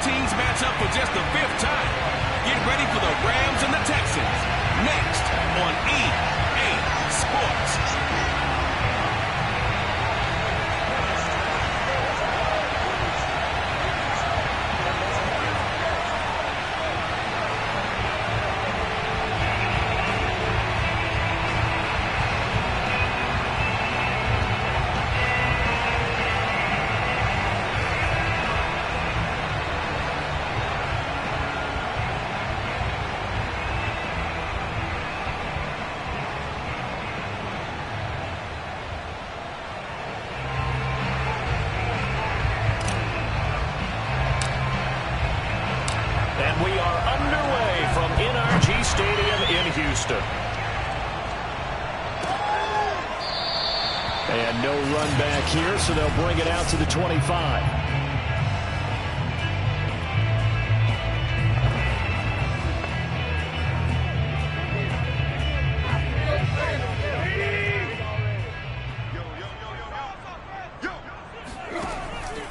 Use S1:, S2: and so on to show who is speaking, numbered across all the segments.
S1: teams match up for just the 5th time. Get ready for the Rams and the Texans. Next on EA Sports.
S2: And we are underway from NRG Stadium in Houston. And no run back here, so they'll bring it out to the 25.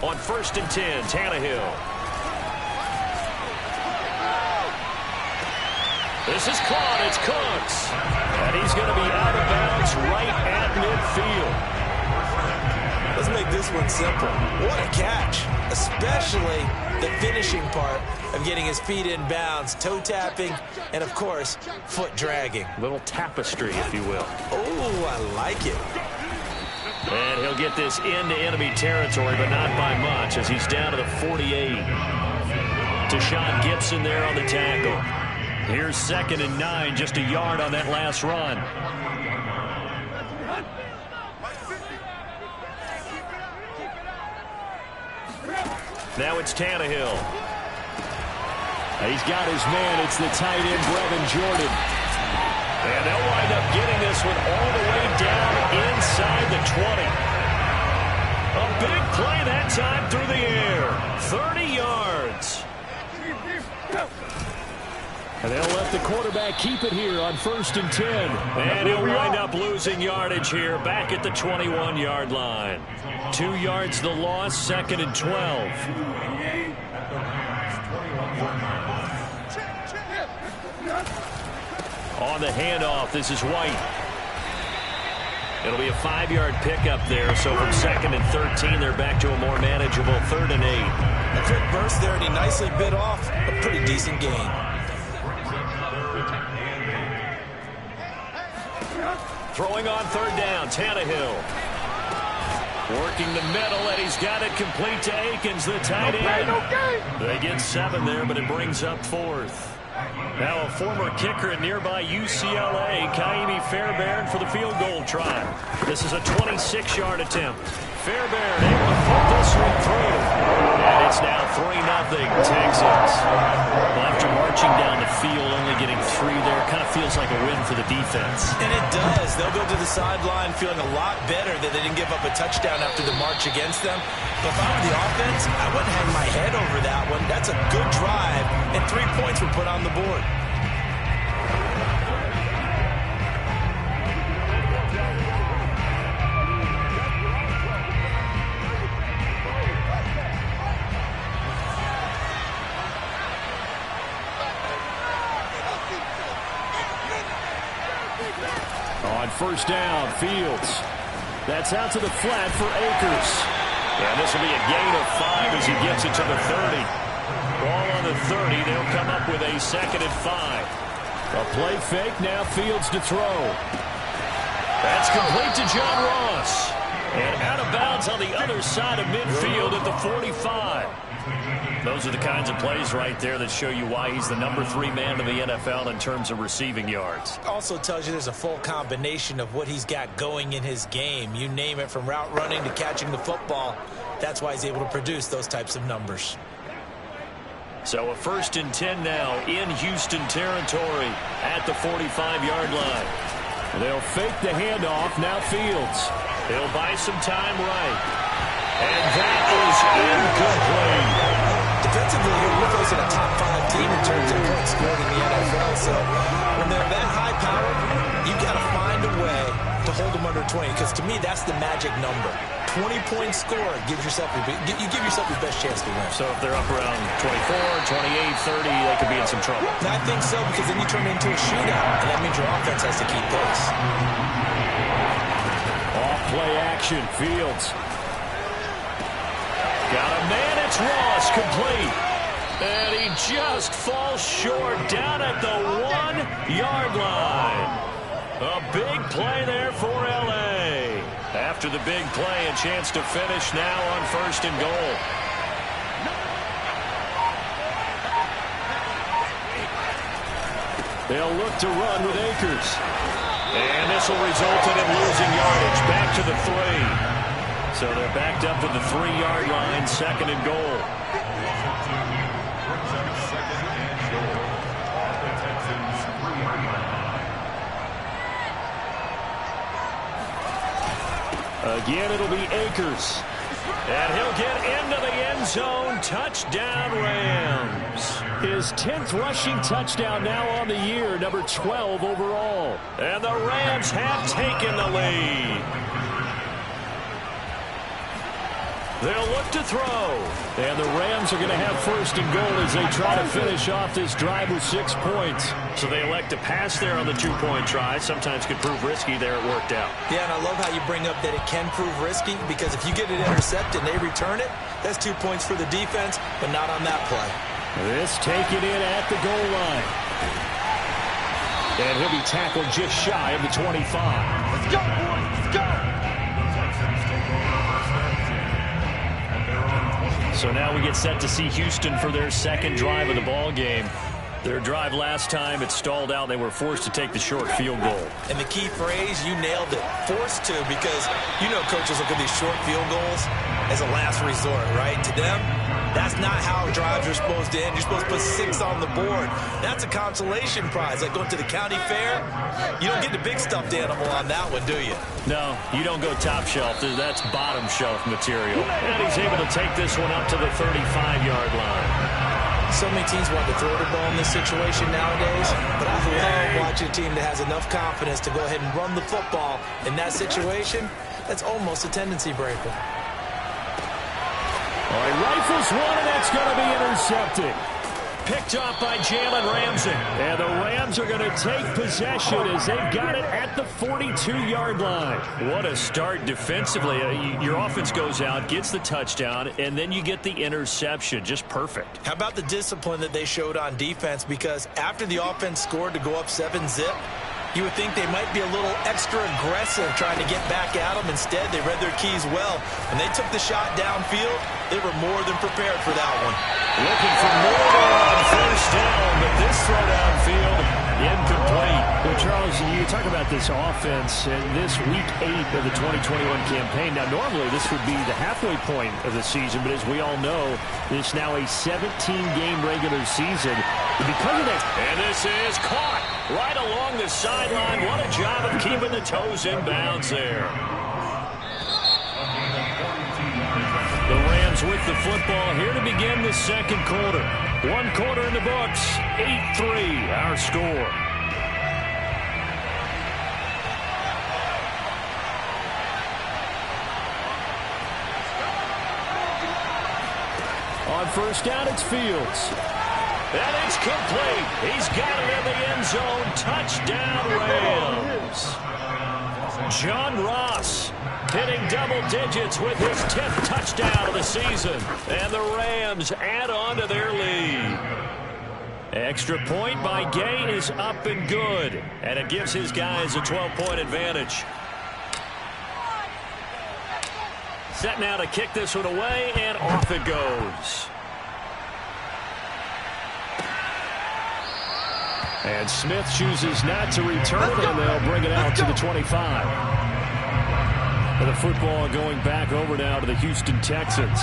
S2: On 1st and 10, Tannehill. This is caught. It's Cooks. And he's going to be out of bounds right at midfield.
S3: Let's make this one simple. What a catch, especially the finishing part of getting his feet in bounds, toe tapping, and, of course, foot dragging.
S2: Little tapestry, if you will.
S3: Oh, I like it.
S2: And he'll get this into enemy territory, but not by much, as he's down to the 48. Deshaun Gibson there on the tackle. Here's 2nd and 9, just a yard on that last run. Now it's Tannehill. He's got his man. It's the tight end, Brevin Jordan. And they'll wind up getting this one all the way down inside the 20. A big play that time through the air. 30 yards. And they'll let the quarterback keep it here on 1st and 10. And he'll wind up losing yardage here back at the 21-yard line. 2 yards the loss, 2nd and 12. On the handoff, this is White. It'll be a 5-yard pickup there, so from 2nd and 13, they're back to a more manageable 3rd and 8.
S3: A quick burst there, and he nicely bit off a pretty decent gain.
S2: Throwing on 3rd down, Tannehill. Working the middle, and he's got it complete to Akins, the tight end. They get 7 there, but it brings up 4th. Now a former kicker at nearby UCLA, Kaimi Fairbairn for the field goal try. This is a 26-yard attempt. Fairbairn able to put this one through. And it's now 3-0 Texans. Well, after marching down the field, only getting 3 there, kind of feels like a win for the defense.
S3: And it does. They'll go to the sideline feeling a lot better that they didn't give up a touchdown after the march against them. But if I were the offense, I wouldn't hang my head over that one. That's a good drive, and 3 points were put on the board.
S2: On 1st down, Fields. That's out to the flat for Akers. And this will be a gain of 5 as he gets it to the 30. Ball on the 30. They'll come up with a 2nd and 5. A play fake. Now Fields to throw. That's complete to John Ross. And out of bounds on the other side of midfield at the 45. Those are the kinds of plays right there that show you why he's the number 3 man in the NFL in terms of receiving yards.
S3: Also tells you there's a full combination of what he's got going in his game. You name it, from route running to catching the football. That's why he's able to produce those types of numbers.
S2: So a 1st and 10 now in Houston territory at the 45-yard line. They'll fake the handoff. Now Fields. He'll buy some time right. And that is incomplete.
S3: Defensively, you're facing a top 5 team in terms of points scored in the NFL. So when they're that high powered, you've got to find a way to hold them under 20, because to me, that's the magic number. 20-point score gives yourself you give yourself your best chance to win.
S2: So if they're up around 24, 28, 30, they could be in some trouble.
S3: And I think so, because then you turn it into a shootout, and that means your offense has to keep pace.
S2: Off play action, Fields. Got a man, it's Ross, complete. And he just falls short down at the 1-yard line. A big play there for L.A. After the big play, a chance to finish now on 1st and goal. They'll look to run with Akers. And this will result in him losing yardage. Back to the 3. So they're backed up to the 3-yard line, 2nd and goal. Again, it'll be Akers. And he'll get into the end zone. Touchdown, Rams. His 10th rushing touchdown now on the year, number 12 overall. And the Rams have taken the lead. They'll look to throw. And the Rams are going to have 1st and goal as they try to finish off this drive with 6 points. So they elect to pass there on the 2-point try. Sometimes could prove risky. There it worked out.
S3: Yeah, and I love how you bring up that it can prove risky, because if you get it intercepted and they return it, that's 2 points for the defense, but not on that play.
S2: This taken in at the goal line. And he'll be tackled just shy of the 25.
S3: Let's go, boys. Let's go.
S2: So now we get set to see Houston for their 2nd drive of the ball game. Their drive last time, it stalled out. They were forced to take the short field goal.
S3: And the key phrase, you nailed it, forced to, because you know coaches look at these short field goals as a last resort, right? To them, that's not how drives are supposed to end. You're supposed to put 6 on the board. That's a consolation prize, like going to the county fair. You don't get the big stuffed animal on that one, do you?
S2: No, you don't go top shelf. That's bottom shelf material. And he's able to take this one up to the 35-yard line.
S3: So many teams want to throw the ball in this situation nowadays, but I love watching a team that has enough confidence to go ahead and run the football. In that situation, that's almost a tendency breaker.
S2: All right, rifles one, and that's going to be intercepted. Picked off by Jalen Ramsey. And the Rams are going to take possession as they've got it at the 42-yard line. What a start defensively. Your offense goes out, gets the touchdown, and then you get the interception. Just perfect.
S3: How about the discipline that they showed on defense? Because after the offense scored to go up 7-zip, you would think they might be a little extra aggressive trying to get back at them. Instead, they read their keys well. When they took the shot downfield, they were more than prepared for that one.
S2: Looking for more on 1st down, but this throw downfield, incomplete. Well, Charles, you talk about this offense and this week 8 of the 2021 campaign. Now, normally this would be the halfway point of the season, but as we all know, it's now a 17-game regular season. Because of that, and this is caught right along the sideline. What a job of keeping the toes in bounds there. The Rams with the football here to begin the 2nd quarter. 1 quarter in the books. 8-3, our score. On 1st down, it's Fields. And it's complete. He's got it in the end zone. Touchdown, Rams. John Ross hitting double digits with his 10th touchdown of the season. And the Rams add on to their lead. Extra point by Gay is up and good. And it gives his guys a 12-point advantage. Set now to kick this one away, and off it goes. And Smith chooses not to return it, and they'll bring it out to the 25. And the football going back over now to the Houston Texans.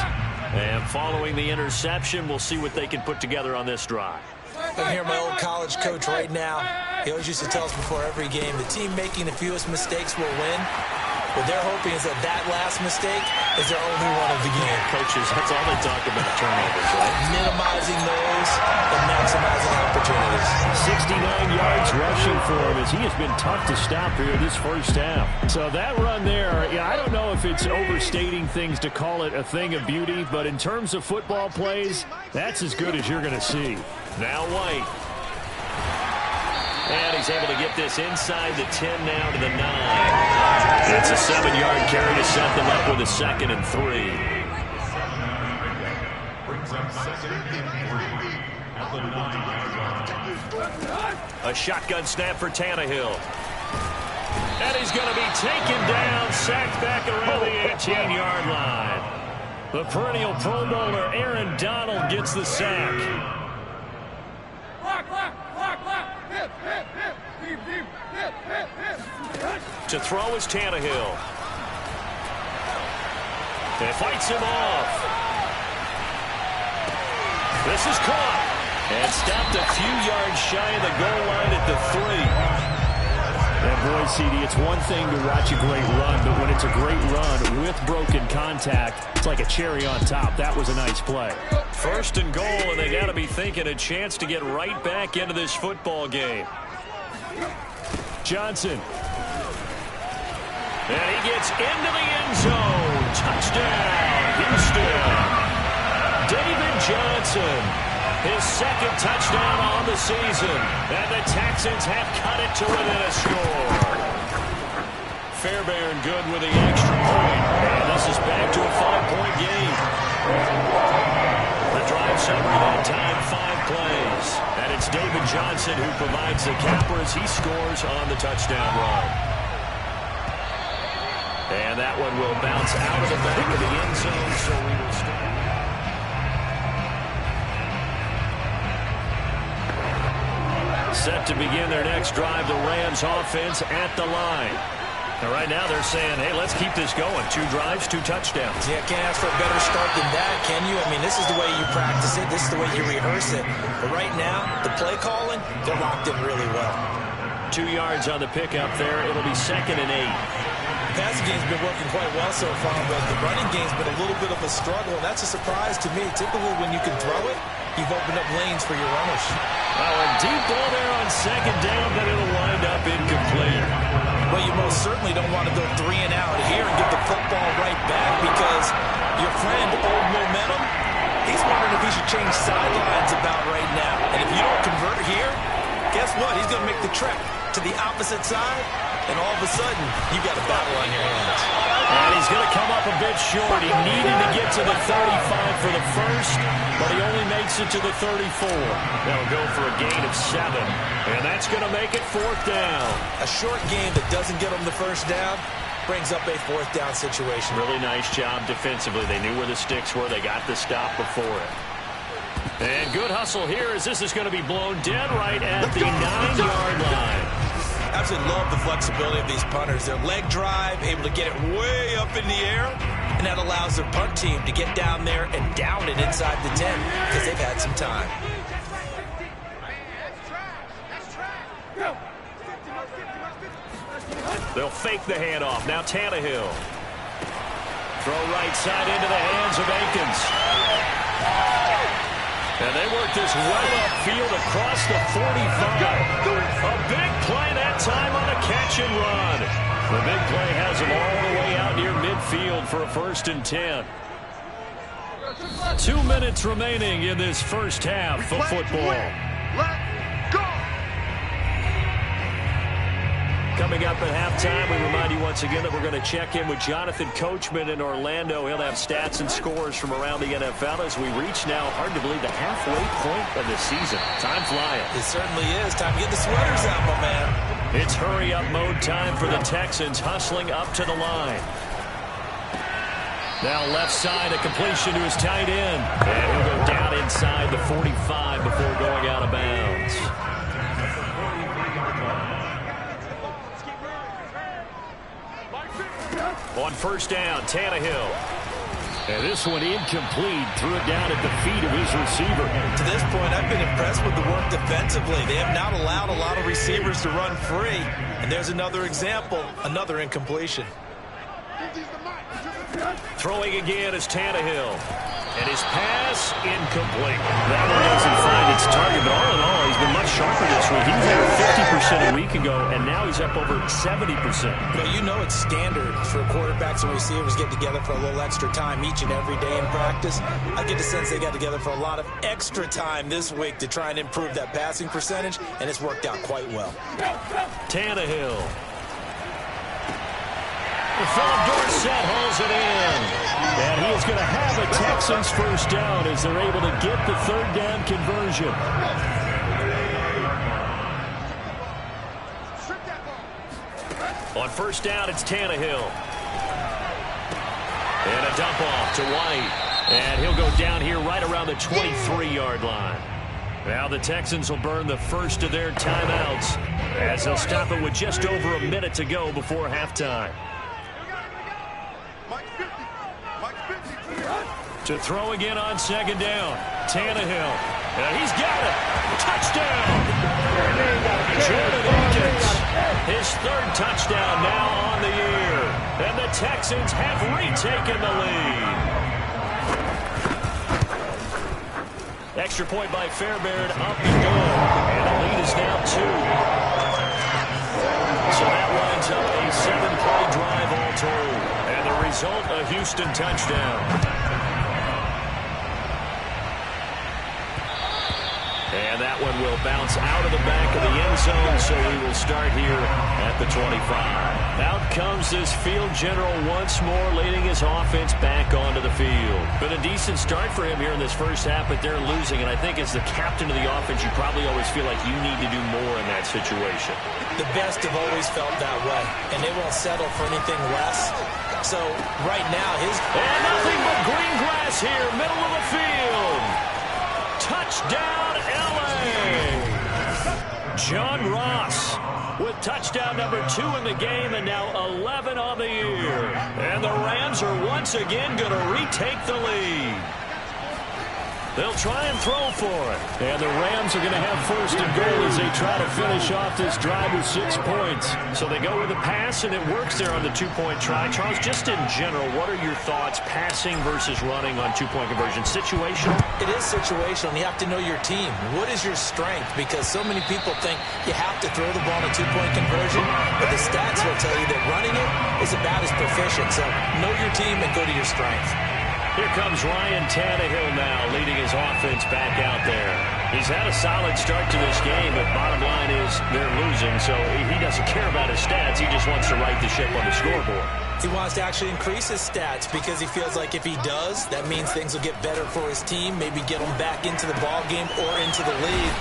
S2: And following the interception, we'll see what they can put together on this drive.
S3: I'm here, my old college coach right now. He always used to tell us before every game, the team making the fewest mistakes will win. What they're hoping is that that last mistake is their only one of the game.
S2: Coaches, that's all they talk about, turnovers, right?
S3: Minimizing those and maximizing opportunities.
S2: 69 yards rushing for him as he has been tough to stop here this first half. So that run there, yeah, I don't know if it's overstating things to call it a thing of beauty, but in terms of football plays, that's as good as you're going to see. Now White. And he's able to get this inside the 10 now to the 9. It's a 7-yard carry to set them up with a 2nd and 3. A shotgun snap for Tannehill. And he's going to be taken down, sacked back around the 18-yard line. The perennial Pro Bowler Aaron Donald gets the sack. To throw is Tannehill. And fights him off. This is caught. And stopped a few yards shy of the goal line at the 3. And boy, CD, it's one thing to watch a great run, but when it's a great run with broken contact, it's like a cherry on top. That was a nice play. 1st and goal, and they got to be thinking a chance to get right back into this football game. Johnson. And he gets into the end zone. Touchdown, Houston. David Johnson. His 2nd touchdown on the season. And the Texans have cut it to within a score. Fairbairn good with the extra point. And this is back to a 5-point game. The drive summary that time, 5 plays. And it's David Johnson who provides the capper as he scores on the touchdown run. And that one will bounce out of the back of the end zone, so we will start. Set to begin their next drive, the Rams offense at the line. And right now they're saying, hey, let's keep this going. 2 drives, 2 touchdowns.
S3: Yeah, can't ask for a better start than that, can you? I mean, this is the way you practice it. This is the way you rehearse it. But right now, the play calling, they're locked in really well.
S2: 2 yards on the pickup there. It'll be 2nd and 8.
S3: The passing game's been working quite well so far, but the running game's been a little bit of a struggle. That's a surprise to me. Typically, when you can throw it, you've opened up lanes for your runners.
S2: Oh, a deep ball there on 2nd down, but it'll wind up incomplete.
S3: Well, you most certainly don't want to go 3 and out here and get the football right back because your friend, Old Momentum, he's wondering if he should change sidelines about right now. And if you don't convert here, guess what? He's going to make the trek to the opposite side, and all of a sudden, you got a battle on your hands.
S2: And he's going to come up a bit short. He needed to get to the 35 for the first, but he only makes it to the 34. That'll go for a gain of 7, and that's going to make it 4th down.
S3: A short game that doesn't get them the first down brings up a 4th down situation.
S2: Really nice job defensively. They knew where the sticks were. They got the stop before it. And good hustle here as this is going to be blown dead right at the 9-yard line.
S3: Absolutely love the flexibility of these punters. Their leg drive, able to get it way up in the air, and that allows their punt team to get down there and down it inside the 10 because they've had some time.
S2: They'll fake the handoff. Now Tannehill. Throw right side into the hands of Akins. And they work this well upfield across the 45. A big play that time on a catch and run. The big play has them all the way out near midfield for a 1st and 10. 2 minutes remaining in this first half of football. Coming up at halftime, we remind you once again that we're going to check in with Jonathan Coachman in Orlando. He'll have stats and scores from around the NFL as we reach now, hard to believe, the halfway point of the season. Time flying.
S3: It certainly is. Time to get the sweaters out, my man.
S2: It's hurry-up mode time for the Texans, hustling up to the line. Now left side, a completion to his tight end. And he'll go down inside the 45 before going out of bounds. On 1st down, Tannehill. And this one incomplete. Threw it down at the feet of his receiver.
S3: To this point, I've been impressed with the work defensively. They have not allowed a lot of receivers to run free. And there's another example, another incompletion.
S2: Throwing again is Tannehill. And his pass incomplete. That one doesn't find its target, but all in all, he's been much sharper this week. He was over 50% a week ago, and now he's up over 70%.
S3: Well, you know it's standard for quarterbacks and receivers get together for a little extra time each and every day in practice. I get the sense they got together for a lot of extra time this week to try and improve that passing percentage, and it's worked out quite well.
S2: Tannehill. Philip Dorsett holds it in. And he is going to have a Texans first down as they're able to get the third down conversion. On first down, it's Tannehill. And a dump off to White. And he'll go down here right around the 23-yard line. Now the Texans will burn the first of their timeouts as they'll stop it with just over a minute to go before halftime. To throw again on second down. Tannehill. And he's got it. Touchdown. Jordan Akins. His third touchdown now on the year. And the Texans have retaken the lead. Extra point by Fairbairn. Up and good. And the lead is now 2. So that winds up a 7-play drive all told. And the result, a Houston touchdown. And that one will bounce out of the back of the end zone, so we will start here at the 25. Out comes this field general once more, leading his offense back onto the field. Been a decent start for him here in this first half, but they're losing. And I think as the captain of the offense, you probably always feel like you need to do more in that situation. The best have always felt that way, and they won't settle for anything less. So right now, And nothing but green grass here, middle of the field. Touchdown, L.A. John Ross with touchdown number 2 in the game and now 11 on the year. And the Rams are once again going to retake the lead. They'll try and throw for it. And the Rams are going to have first and goal as they try to finish off this drive with 6 points. So they go with a pass, and it works there on the 2-point try. Charles, just in general, what are your thoughts passing versus running on 2-point conversion? Situational?
S3: It is situational. You have to know your team. What is your strength? Because so many people think you have to throw the ball in a 2-point conversion, but the stats will tell you that running it is about as proficient. So know your team and go to your strength.
S2: Here comes Ryan Tannehill now, leading his offense back out there. He's had a solid start to this game, but bottom line is they're losing, so he doesn't care about his stats. He just wants to right the ship on the scoreboard.
S3: He wants to actually increase his stats because he feels like if he does, that means things will get better for his team, maybe get him back into the ball game or into the lead.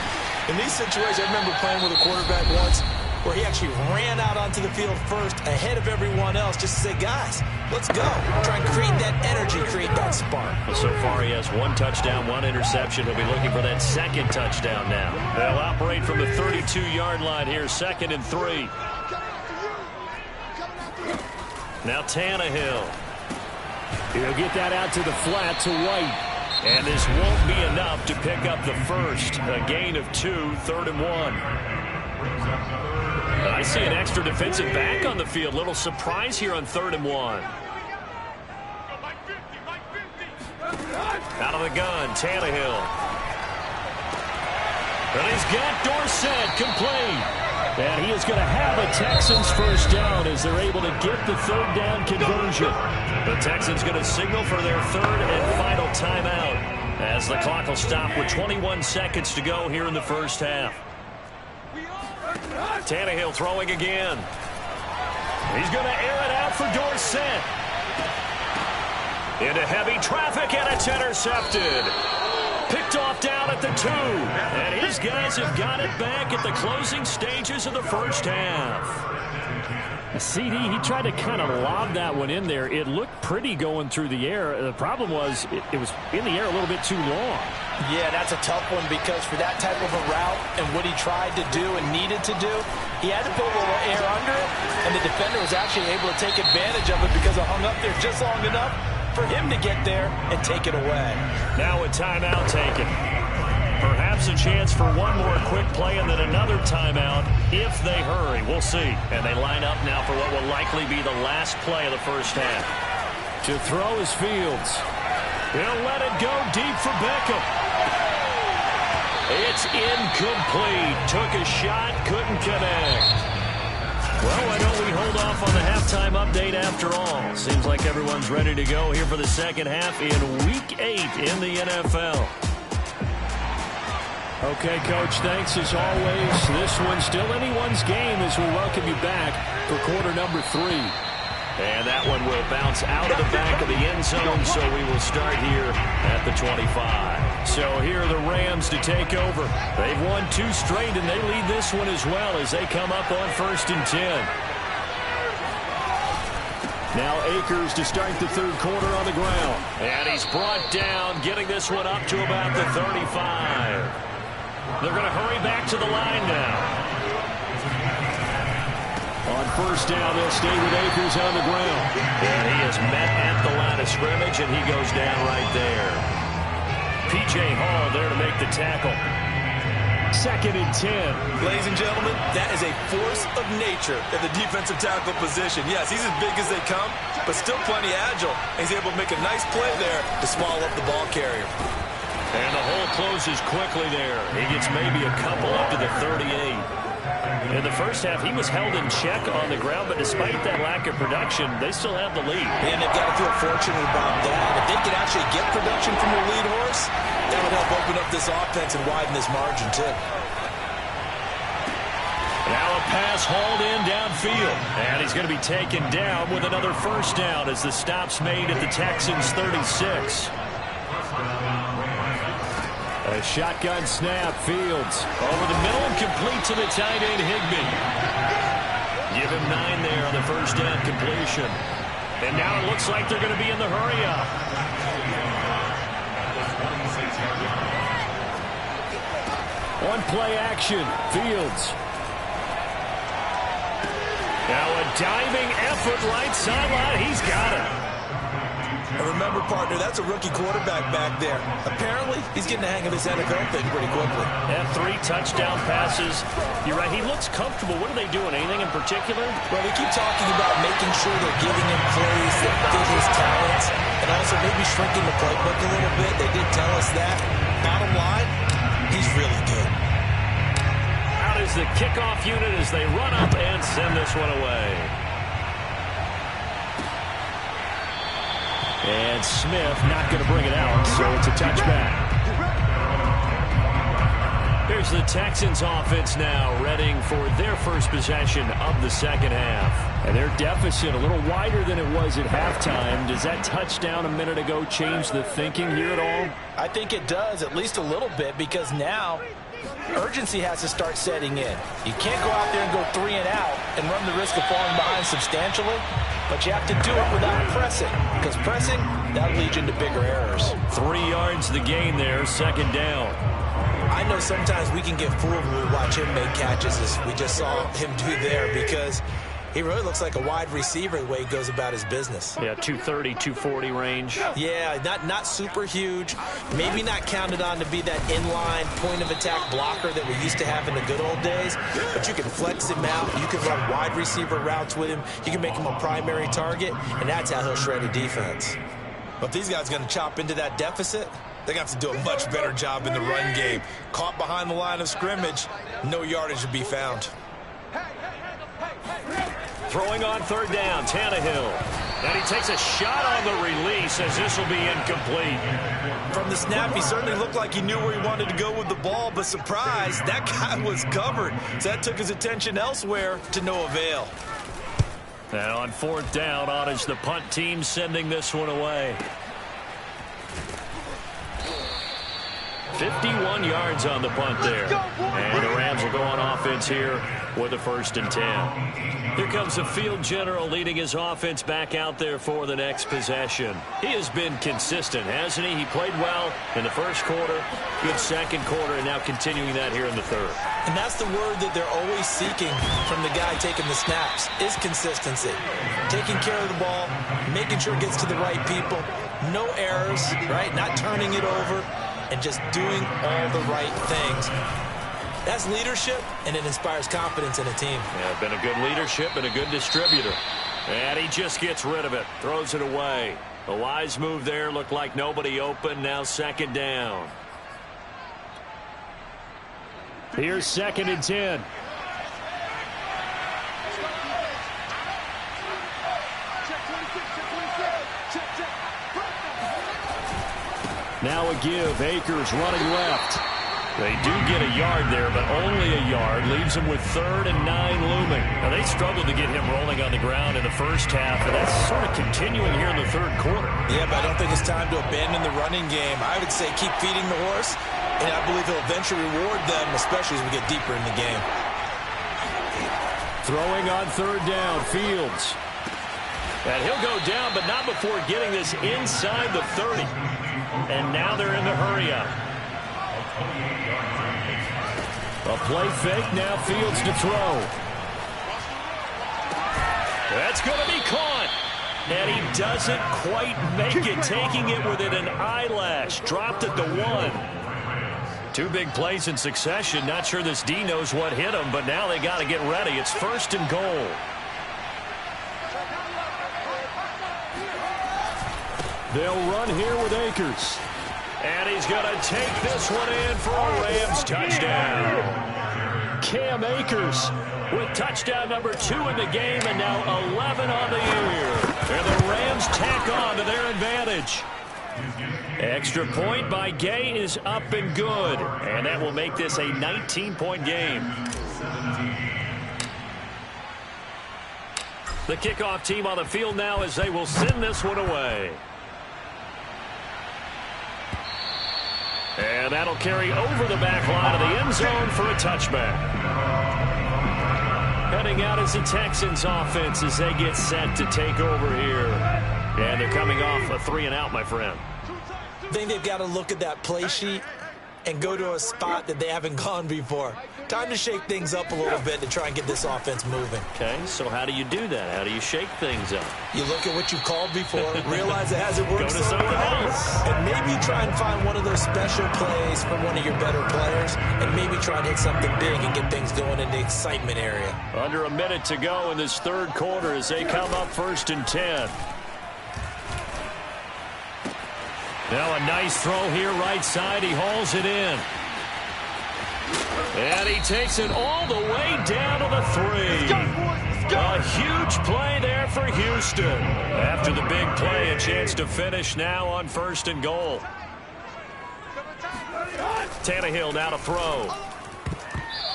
S3: In these situations, I remember playing with a quarterback once where he actually ran out onto the field first ahead of everyone else just to say, guys, let's go. Try and create that energy, create that spark.
S2: Well, so far he has 1 touchdown, 1 interception. He'll be looking for that second touchdown now. They'll operate from the 32-yard line here, 2nd and 3. Now Tannehill. He'll get that out to the flat to White. And this won't be enough to pick up the first. A gain of 2, 3rd and 1. I see an extra defensive back on the field. Little surprise here on 3rd and 1. Out of the gun, Tannehill. And he's got Dorsett complete. And he is going to have a Texans first down as they're able to get the third down conversion. The Texans going to signal for their third and final timeout as the clock will stop with 21 seconds to go here in the first half. Tannehill throwing again. He's going to air it out for Dorsett. Into heavy traffic, and it's intercepted. Picked off down at the 2. And his guys have got it back at the closing stages of the first half. CD, he tried to kind of lob that one in there. It looked pretty going through the air. The problem was it was in the air a little bit too long.
S3: Yeah, that's a tough one because for that type of a route and what he tried to do and needed to do, he had to put a little air under it, and the defender was actually able to take advantage of it because it hung up there just long enough for him to get there and take it away.
S2: Now a timeout taken. Perhaps a chance for one more quick play and then another timeout if they hurry. We'll see. And they line up now for what will likely be the last play of the first half. To throw is Fields. He'll let it go deep for Beckham. It's incomplete. Took a shot, couldn't connect. Well, why don't we hold off on the halftime update after all? Seems like everyone's ready to go here for the second half in Week 8 in the NFL. Okay, Coach, thanks as always. This one's still anyone's game as we welcome you back for quarter number 3. And that one will bounce out of the back of the end zone, so we will start here at the 25. So here are the Rams to take over. They've won 2 straight, and they lead this one as well as they come up on 1st and 10. Now Akers to start the third quarter on the ground. And he's brought down, getting this one up to about the 35. They're going to hurry back to the line now. On 1st down, they'll stay with Akers on the ground. And he is met at the line of scrimmage, and he goes down right there. P.J. Hall there to make the tackle. 2nd and 10.
S3: Ladies and gentlemen, that is a force of nature in the defensive tackle position. Yes, he's as big as they come, but still plenty agile. He's able to make a nice play there to swallow up the ball carrier.
S2: And the hole closes quickly there. He gets maybe a couple up to the 38. In the first half, he was held in check on the ground, but despite that lack of production, they still have the lead.
S3: And they've got to feel fortunate about that. If they could actually get production from their lead horse, that would help open up this offense and widen this margin, too.
S2: Now a pass hauled in downfield. And he's going to be taken down with another 1st down as the stop's made at the Texans' 36. A shotgun snap, Fields over the middle and complete to the tight end, Higbee. Give him 9 there on the 1st down completion. And now it looks like they're going to be in the hurry-up. One play action, Fields. Now a diving effort right sideline. He's got it.
S3: And remember, partner, that's a rookie quarterback back there. Apparently, he's getting the hang of his NFL thing pretty quickly.
S2: And 3 touchdown passes. You're right, he looks comfortable. What are they doing? Anything in particular?
S3: Well, they keep talking about making sure they're giving him plays that fit his talents and also maybe shrinking the playbook a little bit. They did tell us that. Bottom line, he's really good.
S2: Out is the kickoff unit as they run up and send this one away. And Smith not going to bring it out, so it's a touchback. Here's the Texans offense now, readying for their first possession of the second half. And their deficit a little wider than it was at halftime. Does that touchdown a minute ago change the thinking here at all?
S3: I think it does, at least a little bit, because now urgency has to start setting in. You can't go out there and go 3 and out and run the risk of falling behind substantially, but you have to do it without pressing, because pressing, that'll lead you into bigger errors.
S2: 3 yards the gain there, 2nd down.
S3: I know sometimes we can get fooled when we watch him make catches, as we just saw him do there, because he really looks like a wide receiver the way he goes about his business.
S2: Yeah, 230, 240 range.
S3: Yeah, not super huge. Maybe not counted on to be that inline point-of-attack blocker that we used to have in the good old days. But you can flex him out. You can run wide receiver routes with him. You can make him a primary target, and that's how he'll shred a defense. But if these guys are going to chop into that deficit, they're going to have to do a much better job in the run game. Caught behind the line of scrimmage, no yardage to be found.
S2: Throwing on 3rd down, Tannehill. And he takes a shot on the release as this will be incomplete.
S3: From the snap, he certainly looked like he knew where he wanted to go with the ball, but surprise, that guy was covered. So that took his attention elsewhere to no avail.
S2: And on 4th down, on is the punt team sending this one away. 51 yards on the punt there. And the Rams will go on offense here with a 1st and 10. Here comes the field general leading his offense back out there for the next possession. He has been consistent, hasn't he? He played well in the 1st quarter, good 2nd quarter, and now continuing that here in the 3rd.
S3: And that's the word that they're always seeking from the guy taking the snaps, is consistency. Taking care of the ball, making sure it gets to the right people, no errors, right? Not turning it over, and just doing all the right things. That's leadership, and it inspires confidence in a team.
S2: Yeah, been a good leadership and a good distributor. And he just gets rid of it, throws it away. A wise move there, looked like nobody open, now 2nd down. Here's 2nd and 10. Now a give. Akers running left. They do get a yard there, but only a yard. Leaves them with 3rd and 9 looming. Now, they struggled to get him rolling on the ground in the first half, and that's sort of continuing here in the 3rd quarter.
S3: Yeah, but I don't think it's time to abandon the running game. I would say keep feeding the horse, and I believe he'll eventually reward them, especially as we get deeper in the game.
S2: Throwing on 3rd down, Fields. And he'll go down, but not before getting this inside the 30. And now they're in the hurry-up. A play fake, now Fields to throw. That's going to be caught. And he doesn't quite make it, taking it within an eyelash. Dropped at the 1. 2 big plays in succession. Not sure this D knows what hit him, but now they got to get ready. It's 1st and goal. They'll run here with Akers. And he's going to take this one in for a Rams touchdown. Cam Akers with touchdown number 2 in the game, and now 11 on the year. And the Rams tack on to their advantage. Extra point by Gay is up and good. And that will make this a 19-point game. The kickoff team on the field now as they will send this one away. And that'll carry over the back line of the end zone for a touchback. Heading out is the Texans offense as they get set to take over here. And they're coming off a 3-and-out, my friend.
S3: I think they've got to look at that play sheet and go to a spot that they haven't gone before. Time to shake things up a little bit to try and get this offense moving.
S2: Okay, so how do you do that? How do you shake things up?
S3: You look at what you've called before, realize it hasn't worked
S2: so
S3: well,
S2: else.
S3: and maybe try and find one of those special plays from one of your better players, and maybe try and hit something big and get things going in the excitement area.
S2: Under a minute to go in this 3rd quarter as they come up 1st and 10. Now a nice throw here right side. He hauls it in. And he takes it all the way down to the 3. A huge play there for Houston. After the big play, a chance to finish now on 1st and goal. Tannehill now to throw.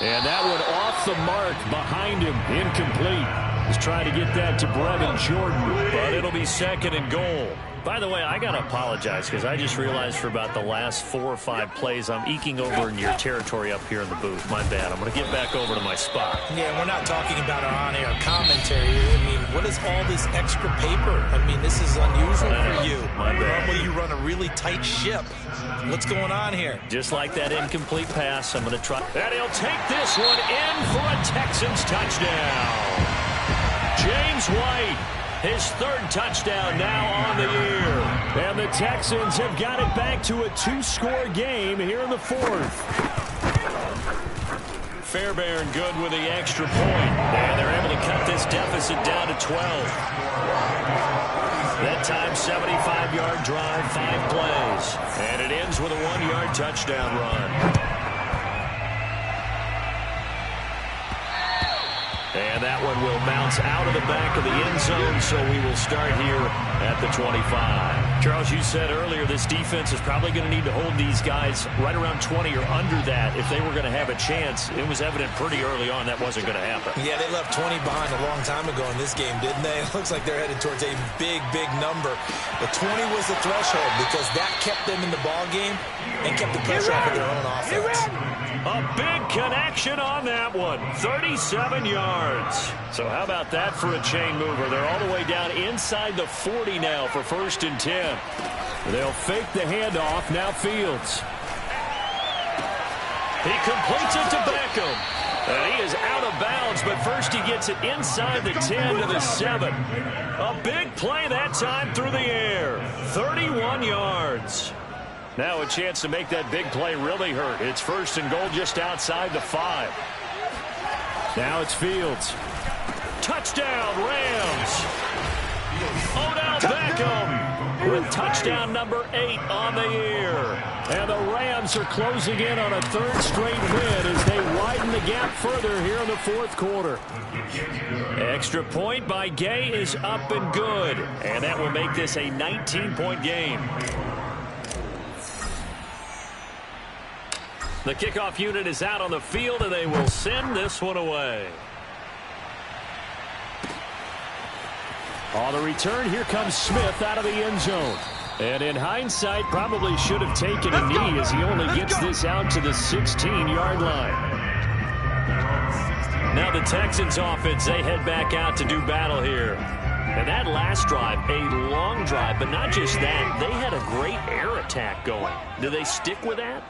S2: And that one off the mark behind him. Incomplete. He's trying to get that to Brevin Jordan, but it'll be 2nd and goal. By the way, I got to apologize because I just realized for about the last 4 or 5 plays I'm eking over in your territory up here in the booth. My bad. I'm going to get back over to my spot.
S3: Yeah, we're not talking about our on-air commentary. I mean, what is all this extra paper? I mean, this is unusual for you.
S2: My bad.
S3: Normally you run a really tight ship. What's going on here?
S2: Just like that incomplete pass, I'm going to try. And he'll take this one in for a Texans touchdown. James White, his 3rd touchdown now on the year. And the Texans have got it back to a 2-score game here in the 4th. Fairbairn good with the extra point. And they're able to cut this deficit down to 12. That time, 75-yard drive, 5 plays. And it ends with a 1-yard touchdown run. And that one will bounce out of the back of the end zone, so we will start here at the 25. Charles, you said earlier this defense is probably going to need to hold these guys right around 20 or under that if they were going to have a chance. It was evident pretty early on that wasn't going to happen.
S3: Yeah, they left 20 behind a long time ago in this game, didn't they? It looks like they're headed towards a big, big number. The 20 was the threshold because that kept them in the ball game and kept the pressure off of their own offense.
S2: A big connection on that one. 37 yards. So how about that for a chain mover? They're all the way down inside the 40 now for 1st and 10. They'll fake the handoff. Now Fields. He completes it to Beckham. And he is out of bounds, but first he gets it inside the 10 to the 7. A big play that time through the air. 31 yards. Now a chance to make that big play really hurt. It's 1st and goal just outside the 5. Now it's Fields. Touchdown, Rams. Odell Beckham with touchdown number 8 on the year. And the Rams are closing in on a 3rd straight win as they the gap further here in the fourth quarter. Extra point by Gay is up and good. And that will make this a 19-point game. The kickoff unit is out on the field, and they will send this one away. On the return, here comes Smith out of the end zone. And in hindsight, probably should have taken a knee as he only gets this out to the 16-yard line. Now the Texans offense, they head back out to do battle here. And that last drive, a long drive, but not just that. They had a great air attack going. Do they stick with that?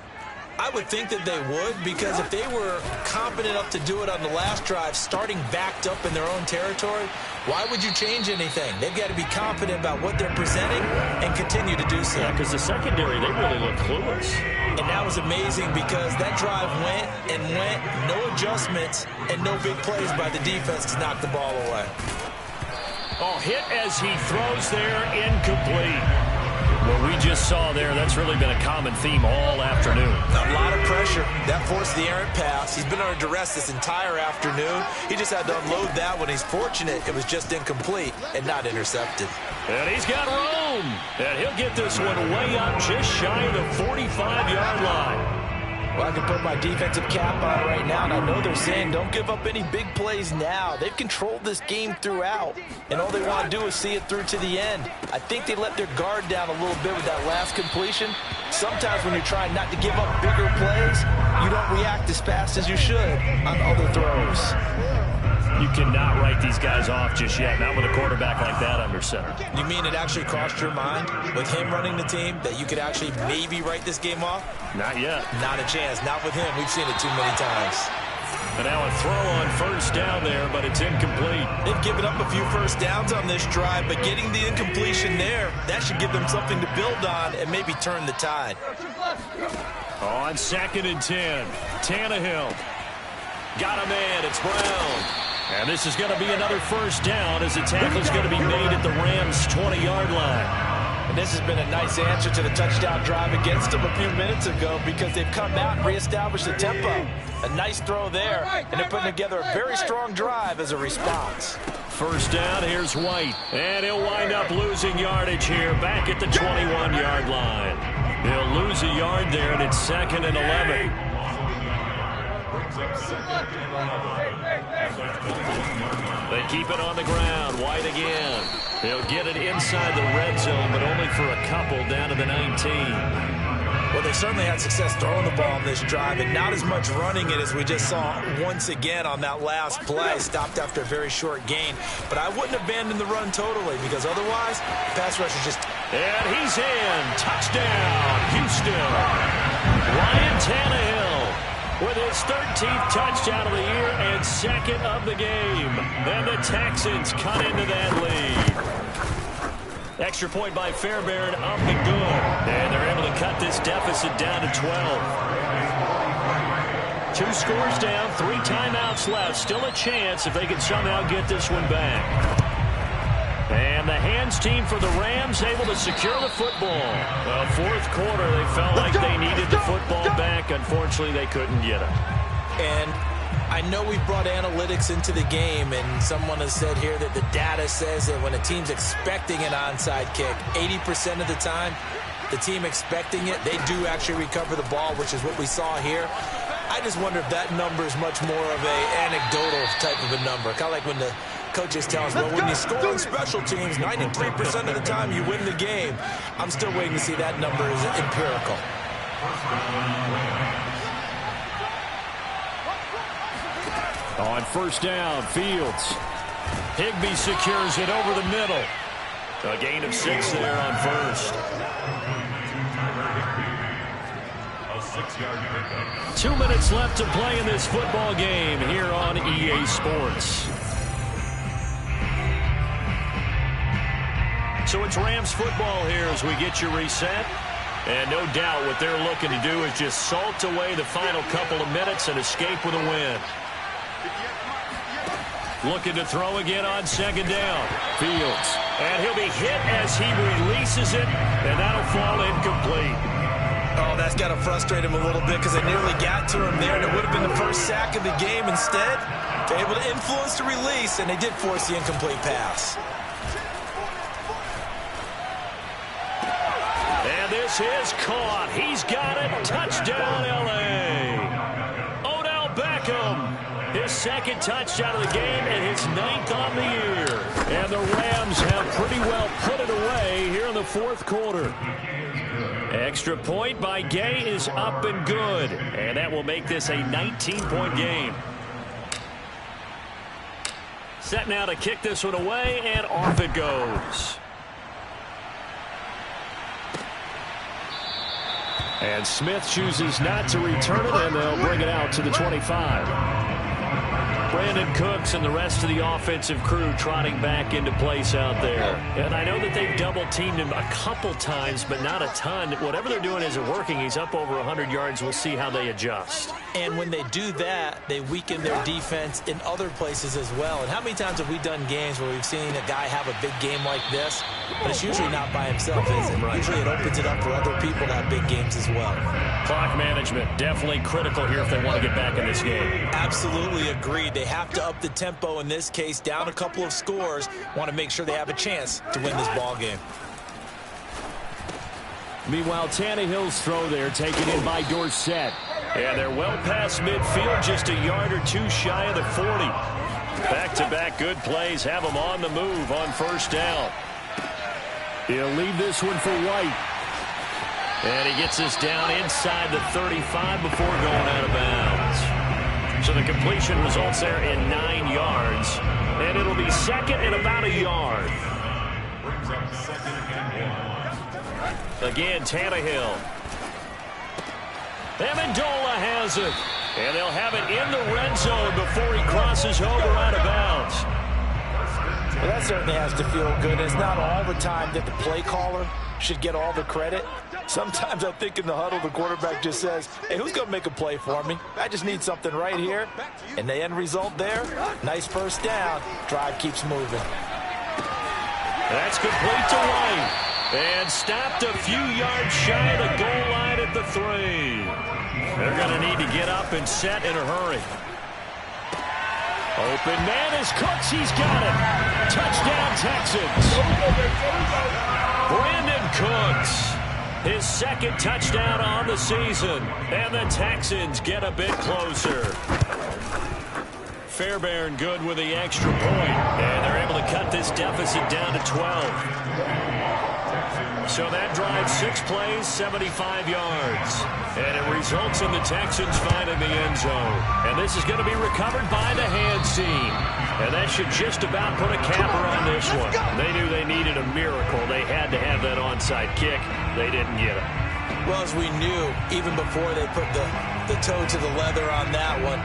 S3: I would think that they would, because if they were competent enough to do it on the last drive, starting backed up in their own territory, why would you change anything? They've got to be confident about what they're presenting and continue to do so.
S2: Yeah, because the secondary, they really look clueless.
S3: And that was amazing because that drive went and went, no adjustments, and no big plays by the defense to knock the ball away.
S2: Oh, hit as he throws there, incomplete. What we just saw there, that's really been a common theme all afternoon.
S3: A lot of pressure. That forced the errant pass. He's been under duress this entire afternoon. He just had to unload that one. He's fortunate it was just incomplete and not intercepted.
S2: And he's got room. And he'll get this one way up just shy of the 45-yard line.
S3: Well, I can put my defensive cap on right now, and I know they're saying don't give up any big plays now. They've controlled this game throughout, and all they want to do is see it through to the end. I think they let their guard down a little bit with that last completion. Sometimes when you're trying not to give up bigger plays, you don't react as fast as you should on other throws.
S2: You cannot write these guys off just yet, not with a quarterback like that under center.
S3: You mean it actually crossed your mind with him running the team that you could actually maybe write this game off?
S2: Not yet.
S3: Not a chance. Not with him. We've seen it too many times.
S2: And now a throw on first down there, but it's incomplete.
S3: They've given up a few first downs on this drive, but getting the incompletion there, that should give them something to build on and maybe turn the tide.
S2: On 2nd and 10, Tannehill. Got a man. It's Brown. And this is going to be another first down as the tackle is going to be made at the Rams' 20-yard line.
S3: And this has been a nice answer to the touchdown drive against them a few minutes ago because they've come out and reestablished the tempo. A nice throw there, and they're putting together a very strong drive as a response.
S2: First down, here's White. And he'll wind up losing yardage here back at the 21-yard line. He'll lose a yard there, and it's 2nd and 11. They keep it on the ground. White again. They'll get it inside the red zone, but only for a couple down to the 19.
S3: Well, they certainly had success throwing the ball on this drive and not as much running it as we just saw once again on that last play. Stopped after a very short gain. But I wouldn't abandon the run totally because otherwise, the pass rush is just...
S2: And he's in. Touchdown, Houston. Ryan Tannehill with his 13th touchdown of the year and 2nd of the game. And the Texans cut into that lead. Extra point by Fairbairn, up and good. And they're able to cut this deficit down to 12. 2 scores down, 3 timeouts left. Still a chance if they can somehow get this one back. And the hands team for the Rams able to secure the football. Well, fourth quarter, they felt like they needed the football back. Unfortunately, they couldn't get it.
S3: And I know we brought analytics into the game, and someone has said here that the data says that when a team's expecting an onside kick, 80% of the time, the team expecting it, they do actually recover the ball, which is what we saw here. I just wonder if that number is much more of a anecdotal type of a number. Kind of like when the coaches tell us, well, when you score on special teams, 93% of the time you win the game. I'm still waiting to see that number is empirical.
S2: On first down, Fields. Higbee secures it over the middle. A gain of 6 there on first. 2 minutes left to play in this football game here on EA Sports. So it's Rams football here as we get you reset. And no doubt what they're looking to do is just salt away the final couple of minutes and escape with a win. Looking to throw again on second down. Fields. And he'll be hit as he releases it, and that'll fall incomplete.
S3: Oh, that's got to frustrate him a little bit because it nearly got to him there, and it would have been the first first sack of the game instead. They're able to influence the release, and they did force the incomplete pass.
S2: And this is caught. He's got it. Touchdown, L.A. Odell Beckham. His second touchdown of the game and his 9th on the year. And the Rams have pretty well put it away here in the fourth quarter. Extra point by Gay is up and good. And that will make this a 19-point game. Set now to kick this one away, and off it goes. And Smith chooses not to return it, and they'll bring it out to the 25. Brandon Cooks and the rest of the offensive crew trotting back into place out there. And I know that they've double-teamed him a couple times, but not a ton. Whatever they're doing isn't working. He's up over 100 yards. We'll see how they adjust.
S3: And when they do that, they weaken their defense in other places as well. And how many times have we done games where we've seen a guy have a big game like this, but it's usually not by himself, is it? Right. Usually it opens it up for other people to have big games as well.
S2: Clock management, definitely critical here if they want to get back in this game.
S3: Absolutely agreed. They have to up the tempo in this case, down a couple of scores. Want to make sure they have a chance to win this ball game.
S2: Meanwhile, Tannehill's throw there taken in by Dorsett. And they're well past midfield, just a yard or two shy of the 40. Back-to-back good plays have them on the move on first down. He'll leave this one for White. And he gets us down inside the 35 before going out of bounds. So the completion results there in 9 yards. And it'll be second and about a yard. Again, Tannehill. Amendola has it. And they'll have it in the red zone before he crosses over out of bounds.
S3: Well, that certainly has to feel good. It's not all the time that the play caller should get all the credit. Sometimes I think in the huddle, the quarterback just says, hey, who's going to make a play for me? I just need something right here. And the end result there, nice first down. Drive keeps moving.
S2: That's complete to White. And stopped a few yards shy of the goal line at the 3. They're going to need to get up and set in a hurry. Open man is Cooks. He's got it. Touchdown, Texans. Brandon Cooks. His second touchdown on the season. And the Texans get a bit closer. Fairbairn good with the extra point. And they're able to cut this deficit down to 12. So that drives 6 plays, 75 yards. And it results in the Texans finding the end zone. And this is going to be recovered by the hands team. And that should just about put a capper on this one. They knew they needed a miracle. They had to have that onside kick. They didn't get it.
S3: Well, as we knew, even before they put the toe to the leather on that one,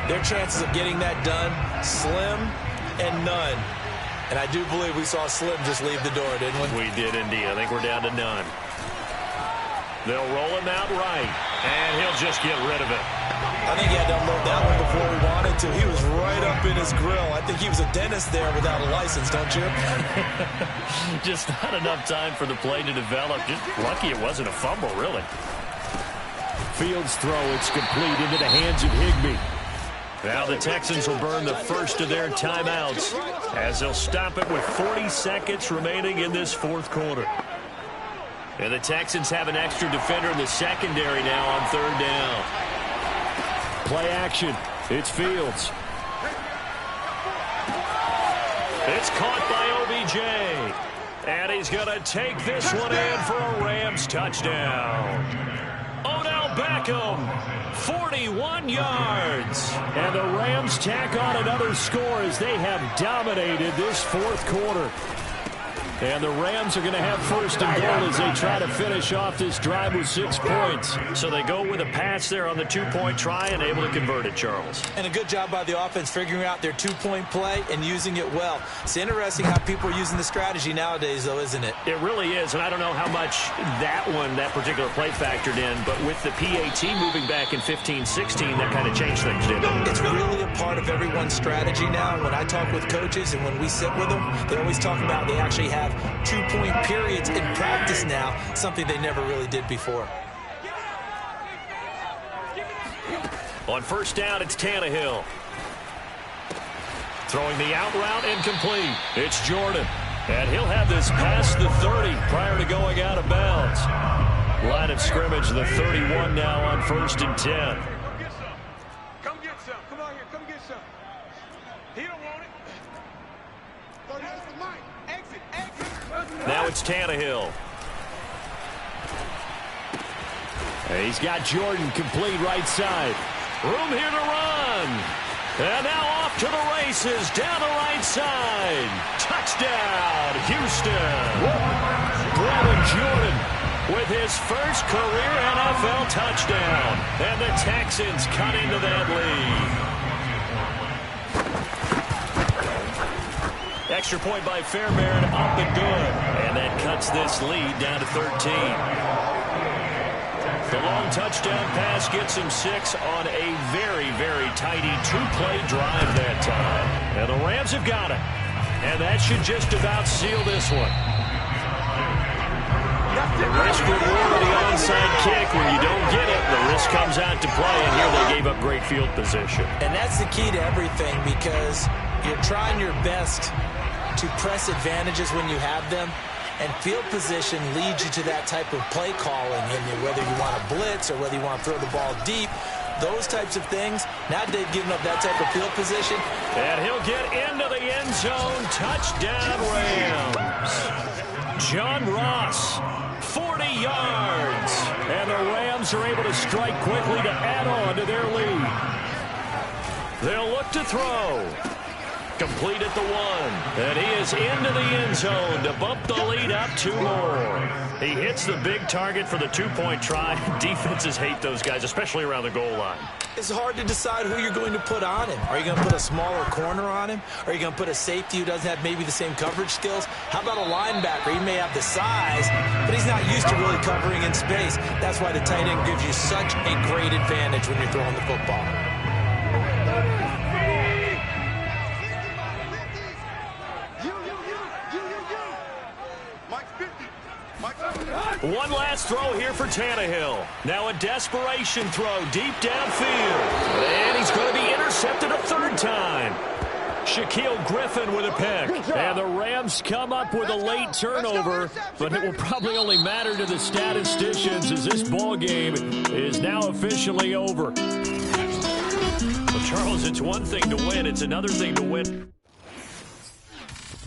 S3: their chances of getting that done, slim and none. And I do believe we saw Slim just leave the door, didn't we?
S2: We did indeed. I think we're down to none. They'll roll him out right, and he'll just get rid of it.
S3: I think he had to unload that one before we wanted to. He was right up in his grill. I think he was a dentist there without a license, don't you?
S2: Just not enough time for the play to develop. Just lucky it wasn't a fumble, really. Fields throw, it's complete into the hands of Higbee. Now the Texans will burn the first of their timeouts as they'll stop it with 40 seconds remaining in this fourth quarter. And the Texans have an extra defender in the secondary now on third down. Play action. It's Fields. It's caught by OBJ. And he's going to take this one in for a Rams touchdown. Odell Beckham, 41 yards. And the Rams tack on another score as they have dominated this fourth quarter. And the Rams are going to have first and goal as they try to finish off this drive with 6 points. So they go with a pass there on the two-point try and able to convert it, Charles.
S3: And a good job by the offense figuring out their two-point play and using it well. It's interesting how people are using the strategy nowadays, though, isn't it?
S2: It really is, and I don't know how much that particular play factored in, but with the PAT moving back in 15-16, that kind of changed things, didn't it?
S3: It's really a part of everyone's strategy now. When I talk with coaches and when we sit with them, they always talk about they actually have two-point periods in practice now, something they never really did before.
S2: On first down, it's Tannehill. Throwing the out route incomplete. It's Jordan. And he'll have this past the 30 prior to going out of bounds. Line of scrimmage, the 31 now on first and 10.
S4: Come get some. Come on here. Come get some. He don't want it. Exit.
S2: Now it's Tannehill. He's got Jordan complete right side. Room here to run. And now off to the races down the right side. Touchdown, Houston. Brevin Jordan with his first career NFL touchdown. And the Texans cut into that lead. Extra point by Fairbairn, up and good. And that cuts this lead down to 13. The long touchdown pass gets him 6 on a very, very tidy two-play drive that time. And the Rams have got it. And that should just about seal this one. The risk reward of the onside kick. When you don't get it, the risk comes out to play. And here they gave up great field position.
S3: And that's the key to everything, because you're trying your best to press advantages when you have them. And field position leads you to that type of play calling, and whether you want to blitz or whether you want to throw the ball deep, those types of things. Now they've given up that type of field position.
S2: And he'll get into the end zone. Touchdown, Rams. John Ross, 40 yards. And the Rams are able to strike quickly to add on to their lead. They'll look to throw. Complete at the 1. And he is into the end zone to bump the lead up 2 more. He hits the big target for the two-point try. Defenses hate those guys, especially around the goal line.
S3: It's hard to decide who you're going to put on him. Are you going to put a smaller corner on him? Are you going to put a safety who doesn't have maybe the same coverage skills? How about a linebacker? He may have the size, but he's not used to really covering in space. That's why the tight end gives you such a great advantage when you're throwing the football.
S2: One last throw here for Tannehill. Now a desperation throw deep downfield. And he's going to be intercepted a 3rd time. Shaquille Griffin with a pick. And the Rams come up with a late turnover, but it will probably only matter to the statisticians as this ball game is now officially over. Well, Charles, it's one thing to win. It's another thing to win.